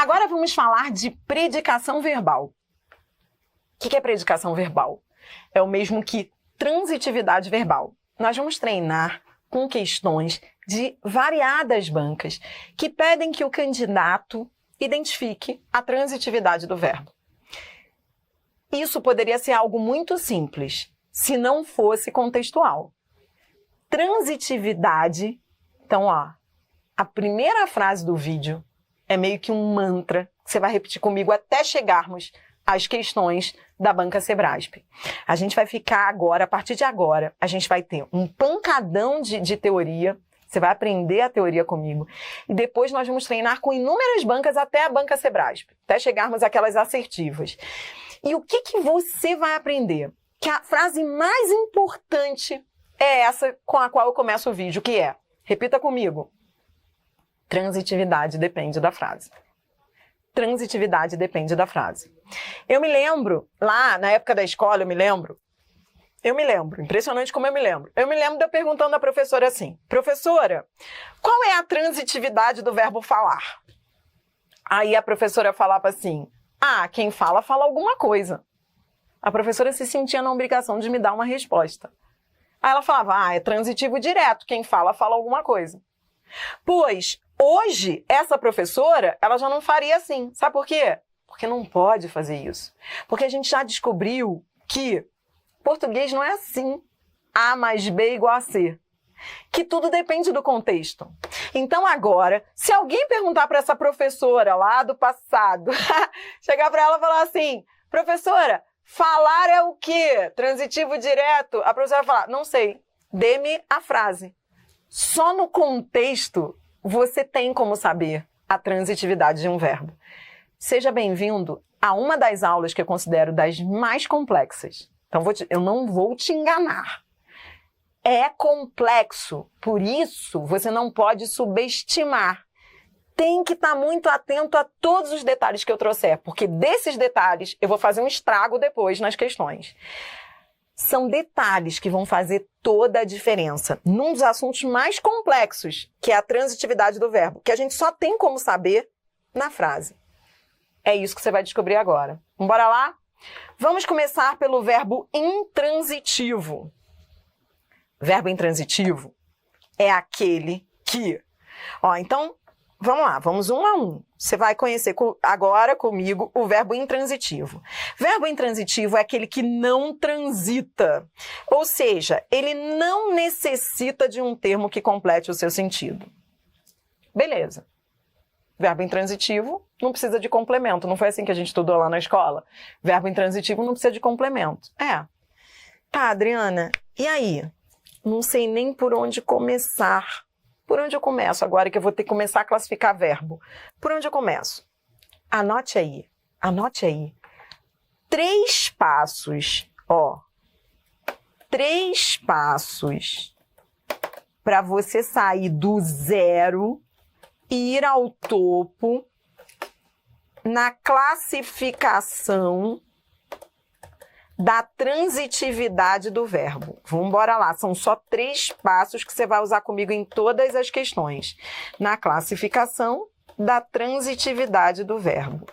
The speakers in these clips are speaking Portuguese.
Agora vamos falar de predicação verbal. O que é predicação verbal? É o mesmo que transitividade verbal. Nós vamos treinar com questões de variadas bancas que pedem que o candidato identifique a transitividade do verbo. Isso poderia ser algo muito simples, se não fosse contextual. Transitividade, então, ó, a primeira frase do vídeo é meio que um mantra que você vai repetir comigo até chegarmos às questões da banca Sebrasp. A gente vai ficar agora, a partir de agora, a gente vai ter um pancadão de teoria. Você vai aprender a teoria comigo. E depois nós vamos treinar com inúmeras bancas até a banca Sebrasp, até chegarmos àquelas assertivas. E o que você vai aprender? Que a frase mais importante é essa com a qual eu começo o vídeo, que é, repita comigo, transitividade depende da frase. Transitividade depende da frase. Eu me lembro, lá na época da escola, eu me lembro, impressionante como eu me lembro de eu perguntando à professora assim, professora, qual é a transitividade do verbo falar? Aí a professora falava assim, quem fala, fala alguma coisa. A professora se sentia na obrigação de me dar uma resposta. Aí ela falava, é transitivo direto, quem fala, fala alguma coisa. Pois, hoje, essa professora, ela já não faria assim. Sabe por quê? Porque não pode fazer isso. Porque a gente já descobriu que português não é assim. A mais B igual a C. Que tudo depende do contexto. Então agora, se alguém perguntar para essa professora lá do passado, chegar para ela e falar assim, professora, falar é o quê? Transitivo direto? A professora vai falar, não sei, dê-me a frase. Só no contexto você tem como saber a transitividade de um verbo. Seja bem-vindo a uma das aulas que eu considero das mais complexas. Então eu não vou te enganar. É complexo, por isso você não pode subestimar. Tem que estar muito atento a todos os detalhes que eu trouxer, porque desses detalhes eu vou fazer um estrago depois nas questões. São detalhes que vão fazer toda a diferença num dos assuntos mais complexos, que é a transitividade do verbo, que a gente só tem como saber na frase. É isso que você vai descobrir agora. Vamos lá? Vamos começar pelo verbo intransitivo. Verbo intransitivo é aquele que... então, vamos lá, vamos um a um. Você vai conhecer agora comigo o verbo intransitivo. Verbo intransitivo é aquele que não transita, ou seja, ele não necessita de um termo que complete o seu sentido. Beleza. Verbo intransitivo não precisa de complemento, não foi assim que a gente estudou lá na escola? Verbo intransitivo não precisa de complemento. Tá, Adriana, e aí? Não sei nem por onde começar. Por onde eu começo agora que eu vou ter que começar a classificar verbo? Por onde eu começo? Anote aí. 3 passos, 3 passos para você sair do zero e ir ao topo na classificação da transitividade do verbo. Vamos embora lá, são só 3 passos que você vai usar comigo em todas as questões. Na classificação da transitividade do verbo.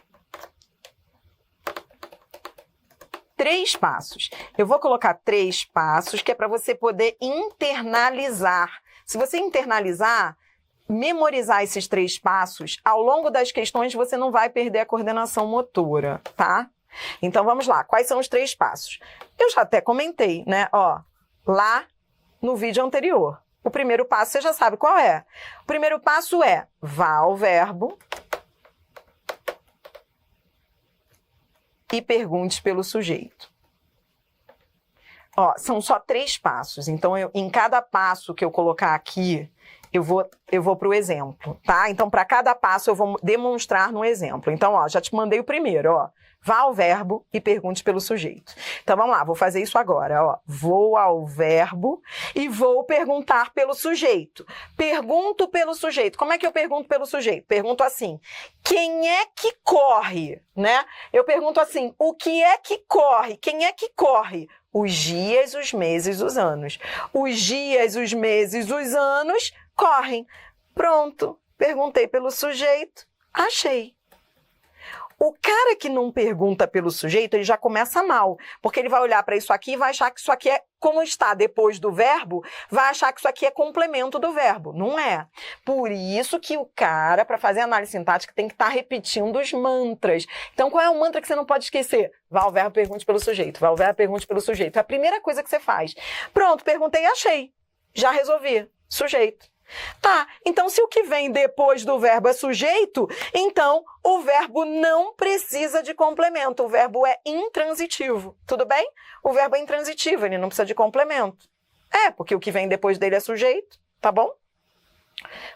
3 passos. Eu vou colocar 3 passos que é para você poder internalizar. Se você internalizar, memorizar esses 3 passos, ao longo das questões você não vai perder a coordenação motora, tá? Então, vamos lá. Quais são os 3 passos? Eu já até comentei, né? Lá no vídeo anterior. O primeiro passo, você já sabe qual é. O primeiro passo é, vá ao verbo e pergunte pelo sujeito. São só 3 passos. Então, em cada passo que eu colocar aqui, eu vou para o exemplo, tá? Então, para cada passo, eu vou demonstrar no exemplo. Então, já te mandei o primeiro, Vá ao verbo e pergunte pelo sujeito. Então, vamos lá, vou fazer isso agora, Vou ao verbo e vou perguntar pelo sujeito. Pergunto pelo sujeito. Como é que eu pergunto pelo sujeito? Pergunto assim, quem é que corre, né? Eu pergunto assim, o que é que corre? Quem é que corre? Os dias, os meses, os anos. Os dias, os meses, os anos correm. Pronto, perguntei pelo sujeito, achei. O cara que não pergunta pelo sujeito, ele já começa mal, porque ele vai olhar para isso aqui e vai achar que isso aqui é, como está depois do verbo, vai achar que isso aqui é complemento do verbo. Não é. Por isso que o cara, para fazer análise sintática, tem que estar repetindo os mantras. Então, qual é o mantra que você não pode esquecer? Vá ao verbo, pergunte pelo sujeito. Vá ao verbo, pergunte pelo sujeito. É a primeira coisa que você faz. Pronto, perguntei e achei. Já resolvi. Sujeito. Tá, então se o que vem depois do verbo é sujeito, então o verbo não precisa de complemento, o verbo é intransitivo, tudo bem? O verbo é intransitivo, ele não precisa de complemento. É, porque o que vem depois dele é sujeito, tá bom?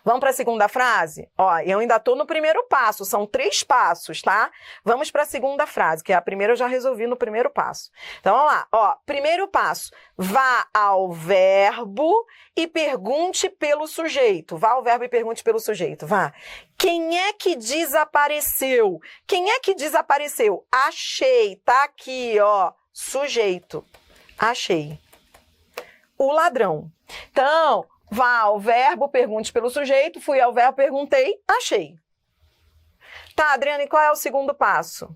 Vamos para a segunda frase? Ó, eu ainda estou no primeiro passo, são 3 passos, tá? Vamos para a segunda frase, que a primeira eu já resolvi no primeiro passo. Então, vamos lá. Ó, primeiro passo, vá ao verbo e pergunte pelo sujeito. Vá ao verbo e pergunte pelo sujeito, vá. Quem é que desapareceu? Quem é que desapareceu? Achei, tá aqui, ó, sujeito. Achei. O ladrão. Então, vá ao verbo, pergunte pelo sujeito, fui ao verbo, perguntei, achei. Tá, Adriana, e qual é o segundo passo?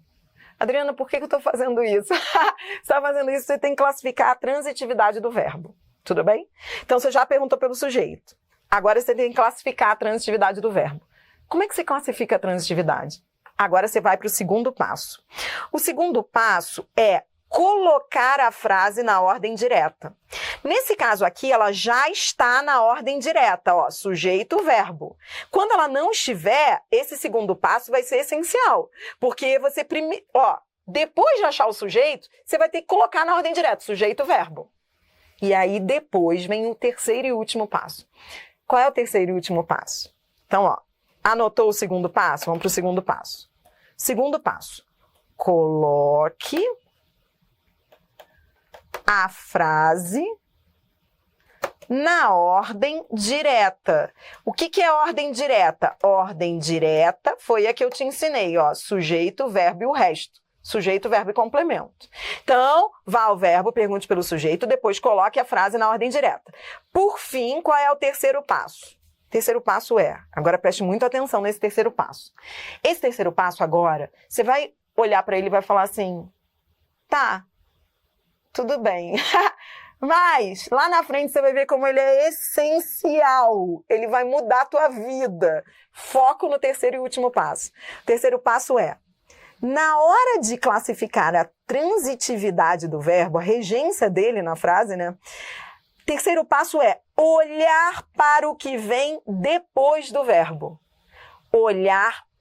Adriana, por que eu estou fazendo isso? Você está fazendo isso, você tem que classificar a transitividade do verbo. Tudo bem? Então, você já perguntou pelo sujeito. Agora, você tem que classificar a transitividade do verbo. Como é que você classifica a transitividade? Agora, você vai para o segundo passo. O segundo passo é colocar a frase na ordem direta. Nesse caso aqui, ela já está na ordem direta, ó, sujeito, verbo. Quando ela não estiver, esse segundo passo vai ser essencial, porque você depois de achar o sujeito, você vai ter que colocar na ordem direta, sujeito, verbo. E aí depois vem o terceiro e último passo. Qual é o terceiro e último passo? Então, ó, anotou o segundo passo? Vamos para o segundo passo. Segundo passo, coloque a frase na ordem direta. O que é ordem direta? Ordem direta foi a que eu te ensinei, ó, sujeito, verbo e o resto. Sujeito, verbo e complemento. Então, vá ao verbo, pergunte pelo sujeito, depois coloque a frase na ordem direta. Por fim, qual é o terceiro passo? O terceiro passo é, agora preste muita atenção nesse terceiro passo. Esse terceiro passo agora, você vai olhar para ele e vai falar assim, tá, tudo bem. Mas, lá na frente, você vai ver como ele é essencial. Ele vai mudar a tua vida. Foco no terceiro e último passo. O terceiro passo é, na hora de classificar a transitividade do verbo, a regência dele na frase, né? Terceiro passo é olhar para o que vem depois do verbo.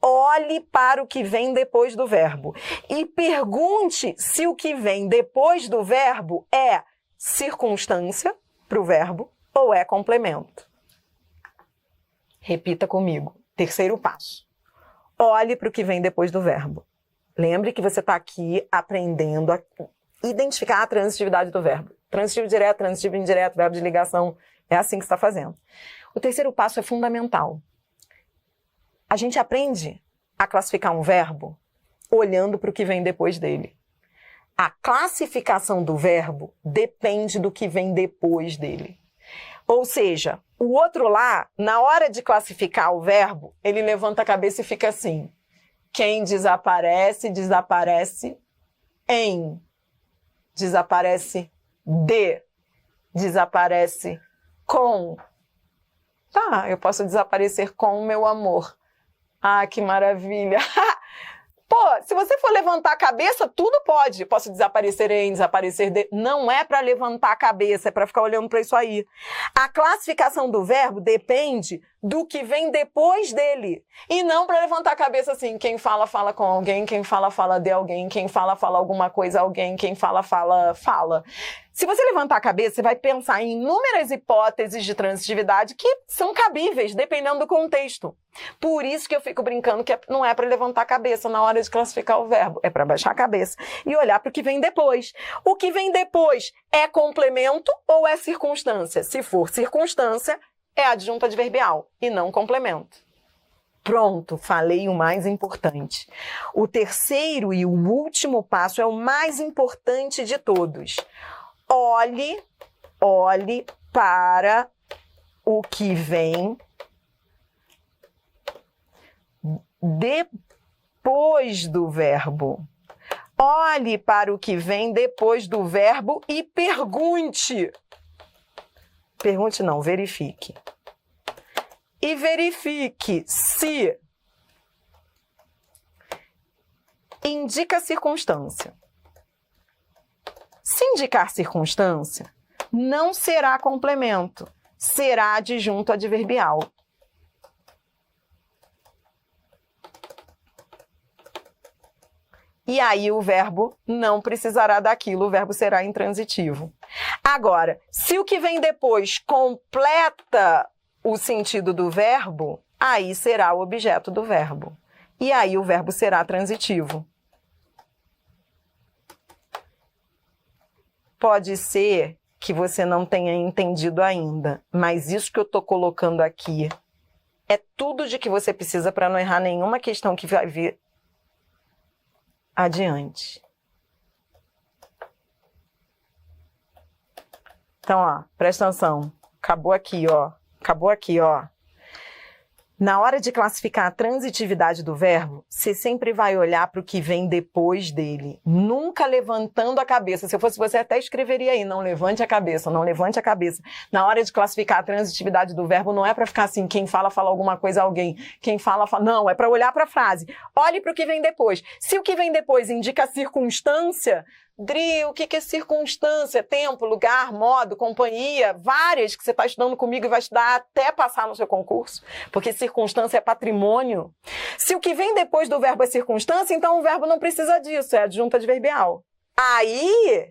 Olhe para o que vem depois do verbo. E pergunte se o que vem depois do verbo é circunstância para o verbo ou é complemento. Repita comigo. Terceiro passo. Olhe para o que vem depois do verbo. Lembre que você está aqui aprendendo a identificar a transitividade do verbo. Transitivo direto, transitivo indireto, verbo de ligação. É assim que você está fazendo. O terceiro passo é fundamental. A gente aprende a classificar um verbo olhando para o que vem depois dele. A classificação do verbo depende do que vem depois dele. Ou seja, o outro lá, na hora de classificar o verbo, ele levanta a cabeça e fica assim. Quem desaparece, desaparece em. Desaparece de. Desaparece com. Tá, eu posso desaparecer com o meu amor. Ah, que maravilha! Pô, se você for levantar a cabeça, tudo pode. Posso desaparecer em, desaparecer de... Não é para levantar a cabeça, é para ficar olhando para isso aí. A classificação do verbo depende do que vem depois dele. E não para levantar a cabeça assim, quem fala, fala com alguém, quem fala, fala de alguém, quem fala, fala alguma coisa a alguém, quem fala, fala, fala. Se você levantar a cabeça, você vai pensar em inúmeras hipóteses de transitividade que são cabíveis, dependendo do contexto. Por isso que eu fico brincando que não é para levantar a cabeça na hora de classificar o verbo, é para baixar a cabeça e olhar para o que vem depois. O que vem depois é complemento ou é circunstância? Se for circunstância, é adjunto adverbial e não complemento. Pronto, falei o mais importante. O terceiro e o último passo é o mais importante de todos. Olhe para o que vem depois do verbo. Olhe para o que vem depois do verbo e pergunte. Pergunte não, verifique. E verifique se indica circunstância. Se indicar circunstância, não será complemento, será adjunto adverbial. E aí o verbo não precisará daquilo, o verbo será intransitivo. Agora, se o que vem depois completa o sentido do verbo, aí será o objeto do verbo. E aí o verbo será transitivo. Pode ser que você não tenha entendido ainda, mas isso que eu estou colocando aqui é tudo de que você precisa para não errar nenhuma questão que vai vir adiante. Então, ó, presta atenção. Acabou aqui, ó. Acabou aqui, ó. Na hora de classificar a transitividade do verbo, você sempre vai olhar para o que vem depois dele, nunca levantando a cabeça. Se eu fosse você, até escreveria aí, não levante a cabeça, não levante a cabeça. Na hora de classificar a transitividade do verbo, não é para ficar assim, quem fala alguma coisa a alguém, quem fala... Não, é para olhar para a frase. Olhe para o que vem depois. Se o que vem depois indica circunstância... Dri, o que é circunstância? Tempo, lugar, modo, companhia, várias que você está estudando comigo e vai estudar até passar no seu concurso, porque circunstância é patrimônio. Se o que vem depois do verbo é circunstância, então o verbo não precisa disso, é adjunto adverbial. Aí,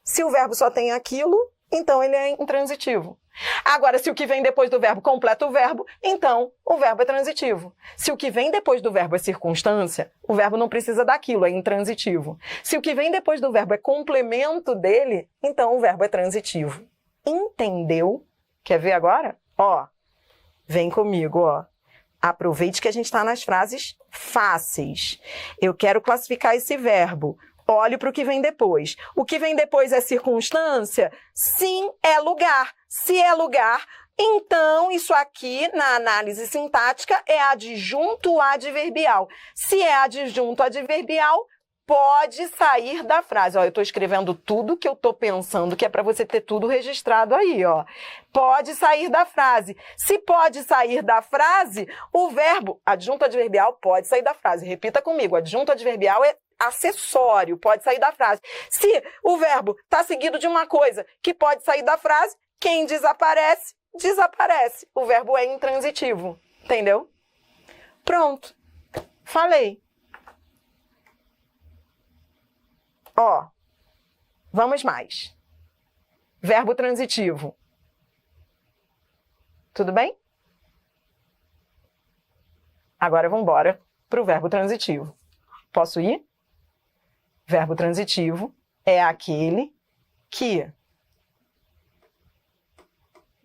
se o verbo só tem aquilo, então ele é intransitivo. Agora, se o que vem depois do verbo completa o verbo, então o verbo é transitivo. Se o que vem depois do verbo é circunstância, o verbo não precisa daquilo, é intransitivo. Se o que vem depois do verbo é complemento dele, então o verbo é transitivo. Entendeu? Quer ver agora? Ó, vem comigo, ó. Aproveite que a gente está nas frases fáceis. Eu quero classificar esse verbo. Olhe para o que vem depois. O que vem depois é circunstância? Sim, é lugar. Se é lugar, então isso aqui, na análise sintática, é adjunto adverbial. Se é adjunto adverbial, pode sair da frase. Ó, eu estou escrevendo tudo que eu estou pensando, que é para você ter tudo registrado aí, ó. Pode sair da frase. Se pode sair da frase, o verbo adjunto adverbial pode sair da frase. Repita comigo, adjunto adverbial é acessório, pode sair da frase. Se o verbo está seguido de uma coisa que pode sair da frase, quem desaparece, desaparece. O verbo é intransitivo, entendeu? Pronto, falei. Ó, vamos mais. Verbo transitivo. Tudo bem? Agora vamos embora para o verbo transitivo. Posso ir? Verbo transitivo é aquele que...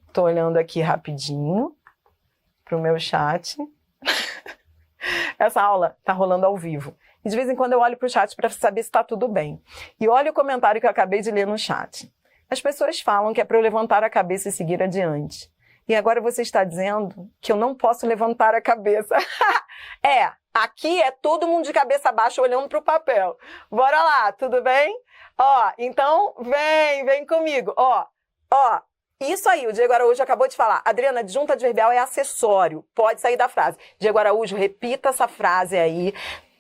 Estou olhando aqui rapidinho para o meu chat. Essa aula está rolando ao vivo. E de vez em quando eu olho para o chat para saber se está tudo bem. E olha o comentário que eu acabei de ler no chat. As pessoas falam que é para eu levantar a cabeça e seguir adiante. E agora você está dizendo que eu não posso levantar a cabeça. Aqui é todo mundo de cabeça baixa olhando para o papel. Bora lá, tudo bem? Ó, então vem comigo. Ó. Isso aí, o Diego Araújo acabou de falar. Adriana, adjunto adverbial é acessório. Pode sair da frase. Diego Araújo, repita essa frase aí.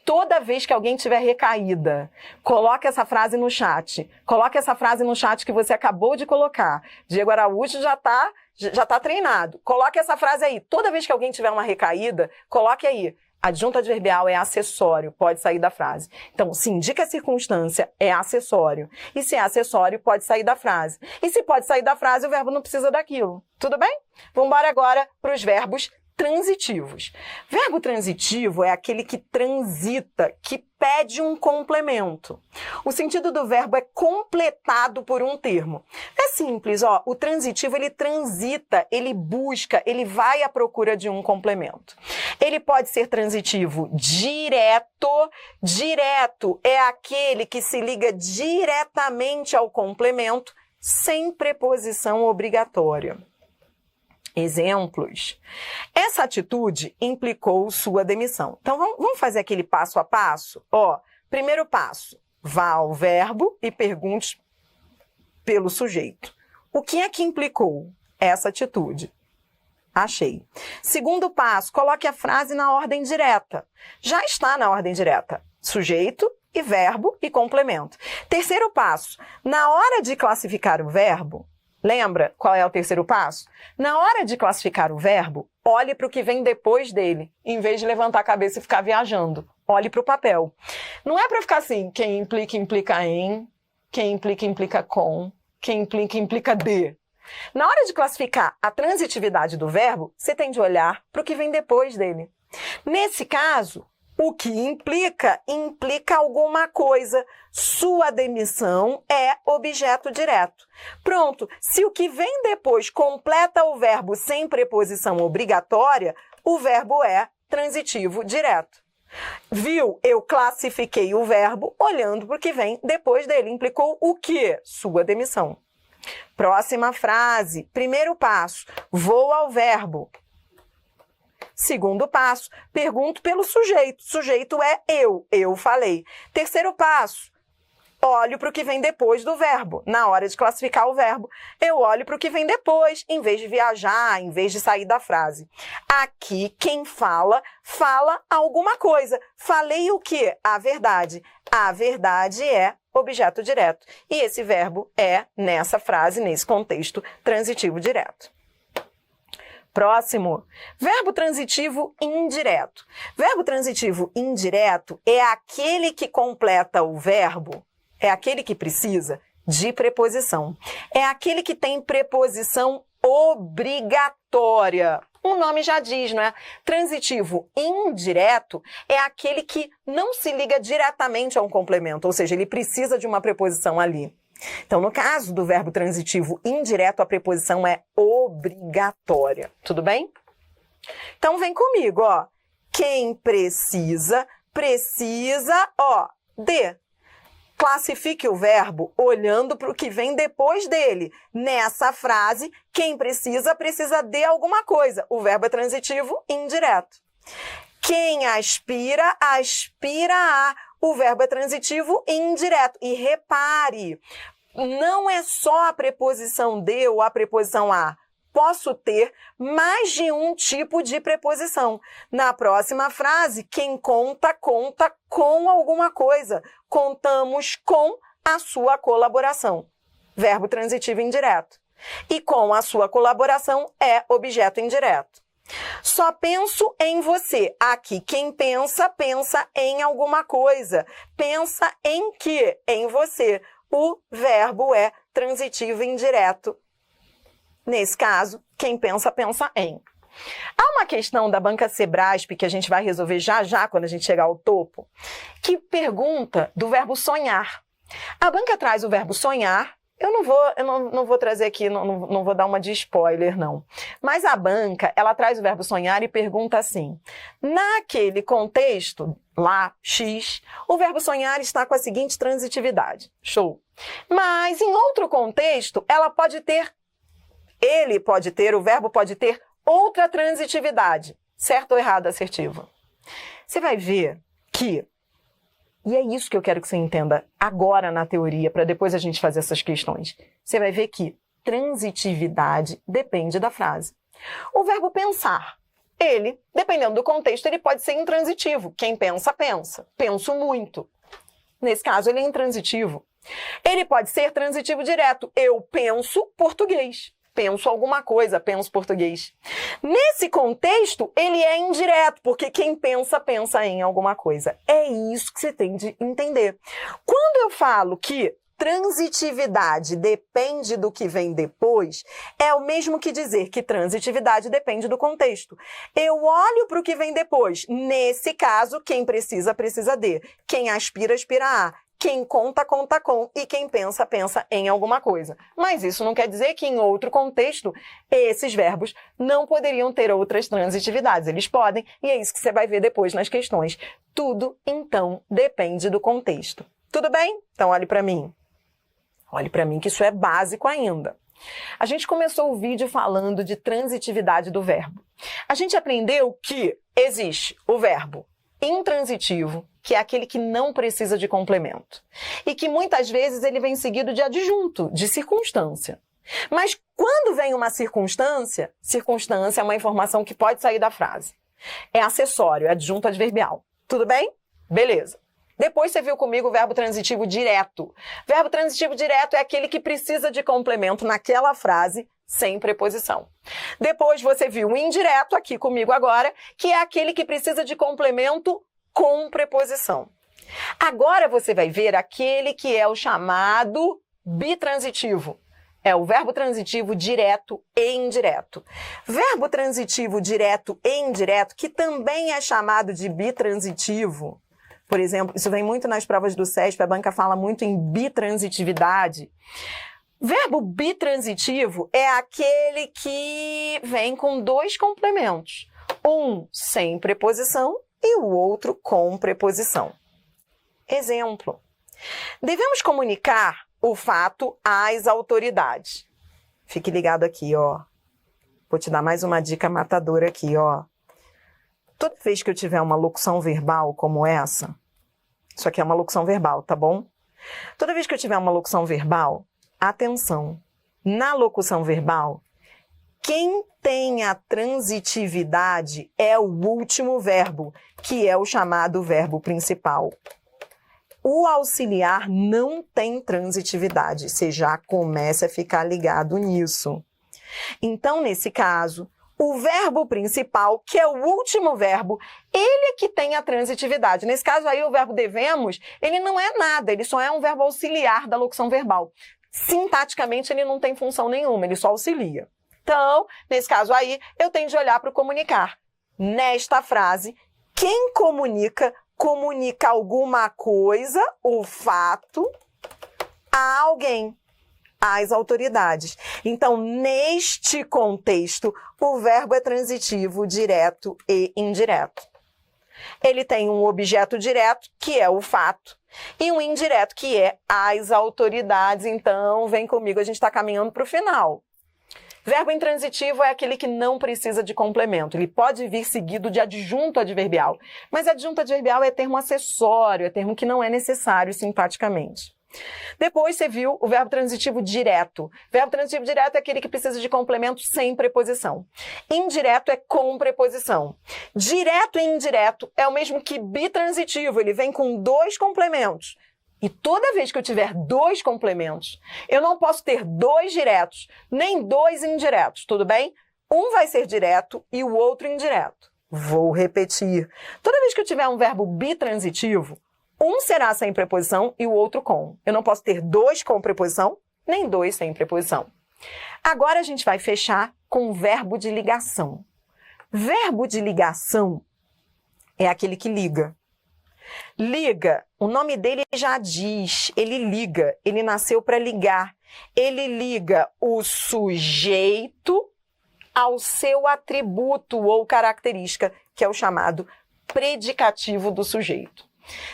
Toda vez que alguém tiver recaída, coloque essa frase no chat. Coloque essa frase no chat que você acabou de colocar. Diego Araújo já tá treinado. Coloque essa frase aí. Toda vez que alguém tiver uma recaída, coloque aí. Adjunto adverbial é acessório, pode sair da frase. Então, se indica a circunstância, é acessório. E se é acessório, pode sair da frase. E se pode sair da frase, o verbo não precisa daquilo. Tudo bem? Vamos embora agora para os verbos transitivos. Verbo transitivo é aquele que transita, que pede um complemento. O sentido do verbo é completado por um termo. É simples, ó. O transitivo, ele transita, ele busca, ele vai à procura de um complemento. Ele pode ser transitivo direto. Direto é aquele que se liga diretamente ao complemento, sem preposição obrigatória. Exemplos. Essa atitude implicou sua demissão. Então, vamos fazer aquele passo a passo? Primeiro passo, vá ao verbo e pergunte pelo sujeito. O que é que implicou essa atitude? Achei. Segundo passo, coloque a frase na ordem direta. Já está na ordem direta. Sujeito e verbo e complemento. Terceiro passo, na hora de classificar o verbo, lembra qual é o terceiro passo? Na hora de classificar o verbo, olhe para o que vem depois dele, em vez de levantar a cabeça e ficar viajando. Olhe para o papel. Não é para ficar assim, quem implica, implica em, quem implica, implica com, quem implica, implica de. Na hora de classificar a transitividade do verbo, você tem de olhar para o que vem depois dele. Nesse caso, o que implica alguma coisa. Sua demissão é objeto direto. Pronto, se o que vem depois completa o verbo sem preposição obrigatória, o verbo é transitivo direto. Viu? Eu classifiquei o verbo olhando para o que vem depois dele. Implicou o quê? Sua demissão. Próxima frase. Primeiro passo, vou ao verbo. Segundo passo, pergunto pelo sujeito. Sujeito é eu falei. Terceiro passo, olho para o que vem depois do verbo. Na hora de classificar o verbo, eu olho para o que vem depois, em vez de viajar, em vez de sair da frase. Aqui, quem fala alguma coisa. Falei o quê? A verdade. A verdade é objeto direto. E esse verbo é, nessa frase, nesse contexto, transitivo direto. Próximo, verbo transitivo indireto. Verbo transitivo indireto é aquele que completa o verbo, é aquele que precisa de preposição. É aquele que tem preposição obrigatória. O nome já diz, não é? Transitivo indireto é aquele que não se liga diretamente a um complemento, ou seja, ele precisa de uma preposição ali. Então, no caso do verbo transitivo indireto, a preposição é obrigatória. Tudo bem? Então, vem comigo, Quem precisa, de. Classifique o verbo olhando para o que vem depois dele. Nessa frase, quem precisa de alguma coisa. O verbo é transitivo indireto. Quem aspira a. O verbo é transitivo indireto. E repare, não é só a preposição de ou a preposição a. Posso ter mais de um tipo de preposição. Na próxima frase, quem conta com alguma coisa. Contamos com a sua colaboração. Verbo transitivo indireto. E com a sua colaboração é objeto indireto. Só penso em você. Aqui, quem pensa em alguma coisa. Pensa em quê? Em você. O verbo é transitivo indireto. Nesse caso, quem pensa em. Há uma questão da banca Sebrasp, que a gente vai resolver já quando a gente chegar ao topo, que pergunta do verbo sonhar. A banca traz o verbo sonhar. Eu não vou trazer aqui, não vou dar uma de spoiler, não. Mas a banca, ela traz o verbo sonhar e pergunta assim: naquele contexto, lá, X, o verbo sonhar está com a seguinte transitividade. Show. Mas em outro contexto, o verbo pode ter outra transitividade. Certo ou errado, assertivo? Você vai ver que, e é isso que eu quero que você entenda agora na teoria, para depois a gente fazer essas questões. Você vai ver que transitividade depende da frase. O verbo pensar, ele, dependendo do contexto, ele pode ser intransitivo. Quem pensa. Penso muito. Nesse caso, ele é intransitivo. Ele pode ser transitivo direto. Eu penso português. Penso alguma coisa, penso português. Nesse contexto, ele é indireto, porque quem pensa em alguma coisa. É isso que você tem de entender. Quando eu falo que transitividade depende do que vem depois, é o mesmo que dizer que transitividade depende do contexto. Eu olho para o que vem depois. Nesse caso, quem precisa de. Quem aspira a. Quem conta com e quem pensa em alguma coisa. Mas isso não quer dizer que em outro contexto esses verbos não poderiam ter outras transitividades. Eles podem, e é isso que você vai ver depois nas questões. Tudo, então, depende do contexto. Tudo bem? Então, olhe para mim. Olhe para mim que isso é básico ainda. A gente começou o vídeo falando de transitividade do verbo. A gente aprendeu que existe o verbo intransitivo, que é aquele que não precisa de complemento. E que muitas vezes ele vem seguido de adjunto, de circunstância. Mas quando vem uma circunstância é uma informação que pode sair da frase. É acessório, é adjunto adverbial. Tudo bem? Beleza. Depois você viu comigo o verbo transitivo direto. Verbo transitivo direto é aquele que precisa de complemento naquela frase sem preposição. Depois você viu o indireto aqui comigo agora, que é aquele que precisa de complemento com preposição. Agora você vai ver aquele que é o chamado bitransitivo. É o verbo transitivo direto e indireto. Verbo transitivo direto e indireto, que também é chamado de bitransitivo. Por exemplo, isso vem muito nas provas do SESP, a banca fala muito em bitransitividade. Verbo bitransitivo é aquele que vem com dois complementos. Um sem preposição e o outro com preposição. Exemplo. Devemos comunicar o fato às autoridades. Fique ligado aqui, ó. Vou te dar mais uma dica matadora aqui, ó. Toda vez que eu tiver uma locução verbal como essa, isso aqui é uma locução verbal, tá bom? Toda vez que eu tiver uma locução verbal, atenção, na locução verbal, quem tem a transitividade é o último verbo, que é o chamado verbo principal. O auxiliar não tem transitividade, você já começa a ficar ligado nisso. Então, nesse caso, o verbo principal, que é o último verbo, ele é que tem a transitividade. Nesse caso aí, o verbo devemos, ele não é nada, ele só é um verbo auxiliar da locução verbal. Sintaticamente, ele não tem função nenhuma, ele só auxilia. Então, nesse caso aí, eu tenho de olhar para o comunicar. Nesta frase, quem comunica alguma coisa, o fato, a alguém, às autoridades. Então, neste contexto, o verbo é transitivo, direto e indireto. Ele tem um objeto direto, que é o fato, e um indireto, que é as autoridades. Então, vem comigo, a gente está caminhando para o final. Verbo intransitivo é aquele que não precisa de complemento. Ele pode vir seguido de adjunto adverbial. Mas adjunto adverbial é termo acessório, é termo que não é necessário sintaticamente. Depois você viu o verbo transitivo direto. Verbo transitivo direto é aquele que precisa de complemento sem preposição. Indireto é com preposição. Direto e indireto é o mesmo que bitransitivo. Ele vem com dois complementos. E toda vez que eu tiver dois complementos, eu não posso ter dois diretos, nem dois indiretos, tudo bem? Um vai ser direto e o outro indireto. Vou repetir. Toda vez que eu tiver um verbo bitransitivo, um será sem preposição e o outro com. Eu não posso ter dois com preposição, nem dois sem preposição. Agora a gente vai fechar com o verbo de ligação. Verbo de ligação é aquele que liga. Liga, o nome dele já diz, ele liga, ele nasceu para ligar. Ele liga o sujeito ao seu atributo ou característica, que é o chamado predicativo do sujeito.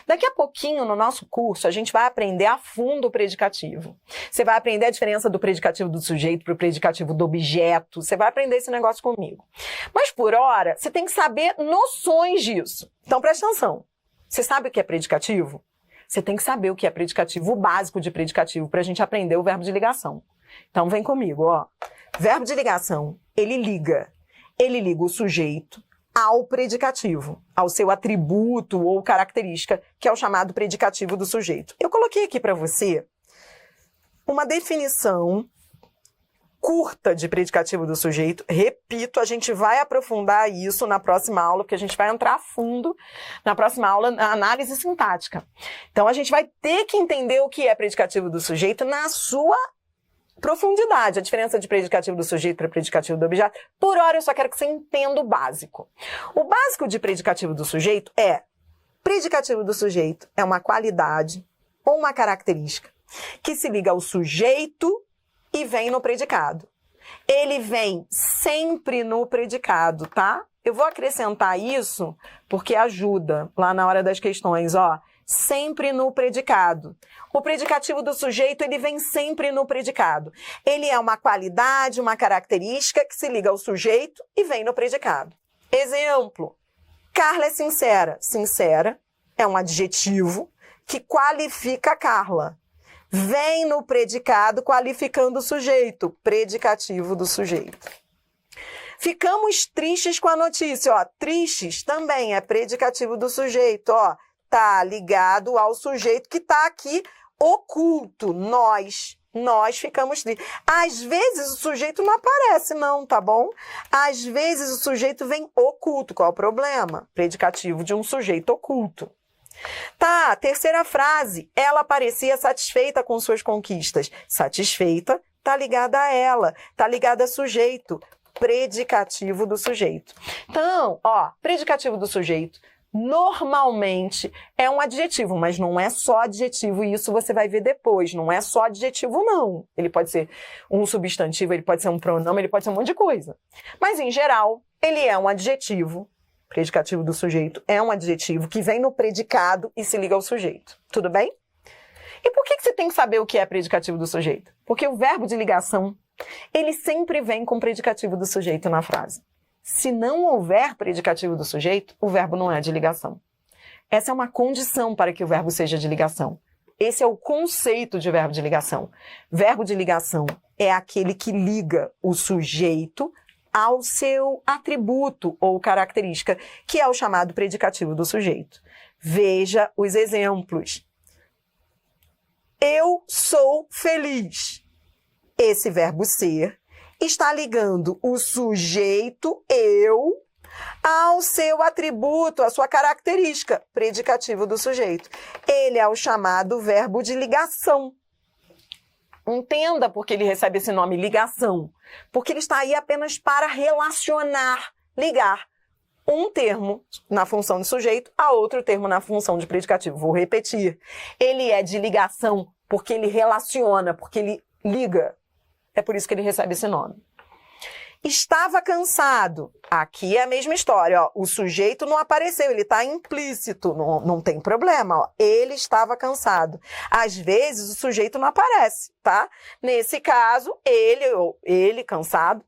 Daqui a pouquinho, no nosso curso, a gente vai aprender a fundo o predicativo. Você vai aprender a diferença do predicativo do sujeito para o predicativo do objeto. Você vai aprender esse negócio comigo. Mas, por hora, você tem que saber noções disso. Então, presta atenção. Você sabe o que é predicativo? Você tem que saber o que é predicativo, o básico de predicativo, para a gente aprender o verbo de ligação. Então, vem comigo, ó. Verbo de ligação, ele liga. Ele liga o sujeito ao predicativo, ao seu atributo ou característica, que é o chamado predicativo do sujeito. Eu coloquei aqui para você uma definição curta de predicativo do sujeito. Repito, a gente vai aprofundar isso na próxima aula, porque a gente vai entrar a fundo na próxima aula na análise sintática. Então, a gente vai ter que entender o que é predicativo do sujeito na sua profundidade, a diferença de predicativo do sujeito para predicativo do objeto. Por hora, eu só quero que você entenda o básico. O básico de predicativo do sujeito é: predicativo do sujeito é uma qualidade ou uma característica que se liga ao sujeito e vem no predicado. Ele vem sempre no predicado, tá? Eu vou acrescentar isso porque ajuda lá na hora das questões, ó. sempre no predicado. O predicativo do sujeito, ele vem sempre no predicado. Ele é uma qualidade, uma característica que se liga ao sujeito e vem no predicado. Exemplo, Carla é sincera. Sincera é um adjetivo que qualifica Carla. Vem no predicado qualificando o sujeito, predicativo do sujeito. Ficamos tristes com a notícia, ó, tristes também é predicativo do sujeito, ó, tá ligado ao sujeito que tá aqui oculto, nós ficamos tristes. Às vezes o sujeito não aparece não, tá bom? Às vezes o sujeito vem oculto, qual é o problema? Predicativo de um sujeito oculto. Tá, terceira frase, ela parecia satisfeita com suas conquistas. Satisfeita, tá ligada a ela, tá ligada a sujeito, predicativo do sujeito. Então, ó, predicativo do sujeito normalmente é um adjetivo, mas não é só adjetivo, e isso você vai ver depois, não é só adjetivo não. Ele pode ser um substantivo, ele pode ser um pronome, ele pode ser um monte de coisa. Mas, em geral, ele é um adjetivo. Predicativo do sujeito é um adjetivo que vem no predicado e se liga ao sujeito. Tudo bem? E por que você tem que saber o que é predicativo do sujeito? Porque o verbo de ligação, ele sempre vem com predicativo do sujeito na frase. Se não houver predicativo do sujeito, o verbo não é de ligação. Essa é uma condição para que o verbo seja de ligação. Esse é o conceito de verbo de ligação. Verbo de ligação é aquele que liga o sujeito ao seu atributo ou característica, que é o chamado predicativo do sujeito. Veja os exemplos. Eu sou feliz. Esse verbo ser está ligando o sujeito, eu, ao seu atributo, à sua característica, predicativo do sujeito. Ele é o chamado verbo de ligação. Entenda por que ele recebe esse nome, ligação. Porque ele está aí apenas para relacionar, ligar um termo na função de sujeito a outro termo na função de predicativo. Vou repetir. Ele é de ligação porque ele relaciona, porque ele liga. É por isso que ele recebe esse nome. Estava cansado. Aqui é a mesma história. Ó. O sujeito não apareceu, ele está implícito, não tem problema. Ó. Ele estava cansado. Às vezes o sujeito não aparece, tá? Nesse caso, ele cansado.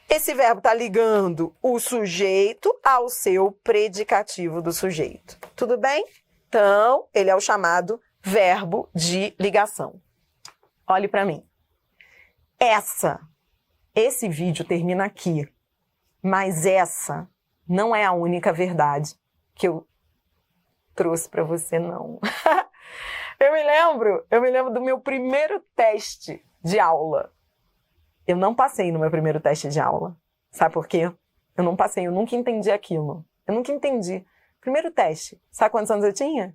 Esse verbo está ligando o sujeito ao seu predicativo do sujeito. Tudo bem? Então, ele é o chamado verbo de ligação. Olhe para mim. Esse vídeo termina aqui, mas essa não é a única verdade que eu trouxe para você, não. Eu me lembro do meu primeiro teste de aula. Eu não passei no meu primeiro teste de aula. Sabe por quê? Eu não passei, eu nunca entendi aquilo. Eu nunca entendi. Primeiro teste. Sabe quantos anos eu tinha?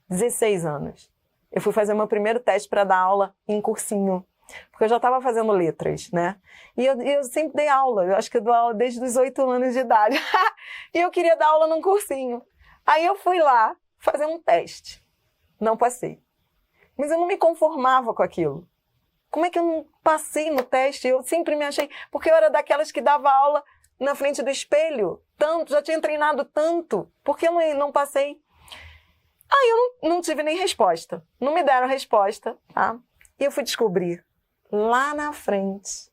16 anos. Eu fui fazer meu primeiro teste para dar aula em cursinho. Porque eu já estava fazendo letras, né? E eu sempre dei aula. Eu acho que eu dou aula desde os 8 anos de idade. E eu queria dar aula num cursinho. Aí eu fui lá fazer um teste. Não passei. Mas eu não me conformava com aquilo. Como é que eu não passei no teste? Eu sempre me achei... Porque eu era daquelas que dava aula na frente do espelho. Tanto, já tinha treinado tanto. Por que eu não passei? Aí eu não tive nem resposta. Não me deram resposta, tá? E eu fui descobrir lá na frente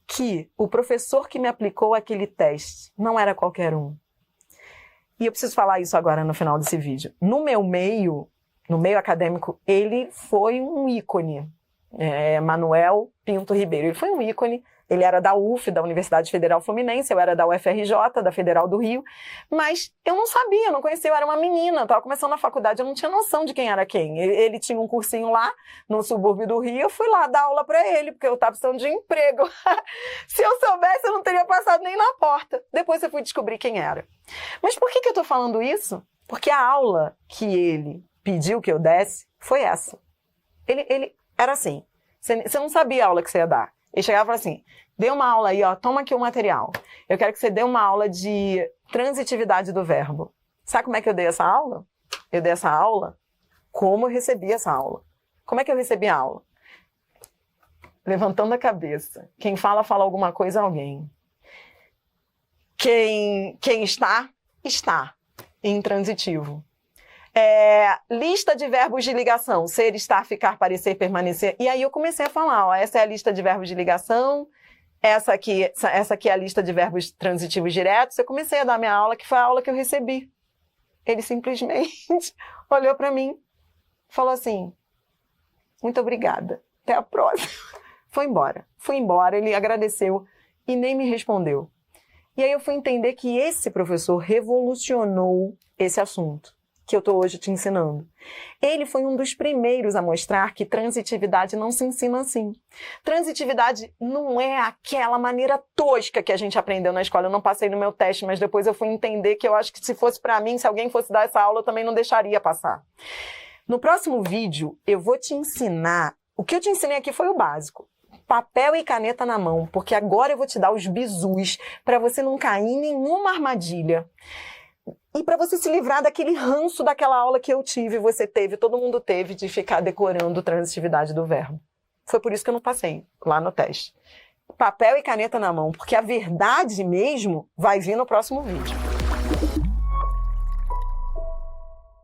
que o professor que me aplicou aquele teste não era qualquer um. E eu preciso falar isso agora no final desse vídeo. No meio acadêmico, ele foi um ícone. Manuel Pinto Ribeiro. Ele foi um ícone. Ele era da UF, da Universidade Federal Fluminense, eu era da UFRJ, da Federal do Rio, mas eu não sabia, eu não conhecia, eu era uma menina, eu estava começando a faculdade, eu não tinha noção de quem era quem. Ele tinha um cursinho lá, no subúrbio do Rio, eu fui lá dar aula para ele, porque eu estava precisando de emprego. Se eu soubesse, eu não teria passado nem na porta. Depois eu fui descobrir quem era. Mas por que eu estou falando isso? Porque a aula que ele pediu que eu desse foi essa. Ele era assim, você não sabia a aula que você ia dar. Ele chegava e falava assim, dê uma aula aí, ó, toma aqui o material. Eu quero que você dê uma aula de transitividade do verbo. Sabe como é que eu dei essa aula? Eu dei essa aula como eu recebi essa aula. Como é que eu recebi a aula? Levantando a cabeça. Quem fala alguma coisa a alguém. Quem está, está. Intransitivo. Lista de verbos de ligação. Ser, estar, ficar, parecer, permanecer. E aí eu comecei a falar, ó, essa é a lista de verbos de ligação, essa aqui é a lista de verbos transitivos diretos. Eu comecei a dar minha aula, que foi a aula que eu recebi. Ele simplesmente olhou para mim, falou assim, muito obrigada, até a próxima. Foi embora. Fui embora, ele agradeceu e nem me respondeu. E aí eu fui entender que esse professor revolucionou esse assunto que eu estou hoje te ensinando. Ele foi um dos primeiros a mostrar que transitividade não se ensina assim. Transitividade não é aquela maneira tosca que a gente aprendeu na escola. Eu não passei no meu teste, mas depois eu fui entender que eu acho que se fosse para mim, se alguém fosse dar essa aula, eu também não deixaria passar. No próximo vídeo, eu vou te ensinar... O que eu te ensinei aqui foi o básico. Papel e caneta na mão, porque agora eu vou te dar os bizus para você não cair em nenhuma armadilha. E para você se livrar daquele ranço daquela aula que eu tive, você teve, todo mundo teve, de ficar decorando transitividade do verbo. Foi por isso que eu não passei lá no teste. Papel e caneta na mão, porque a verdade mesmo vai vir no próximo vídeo.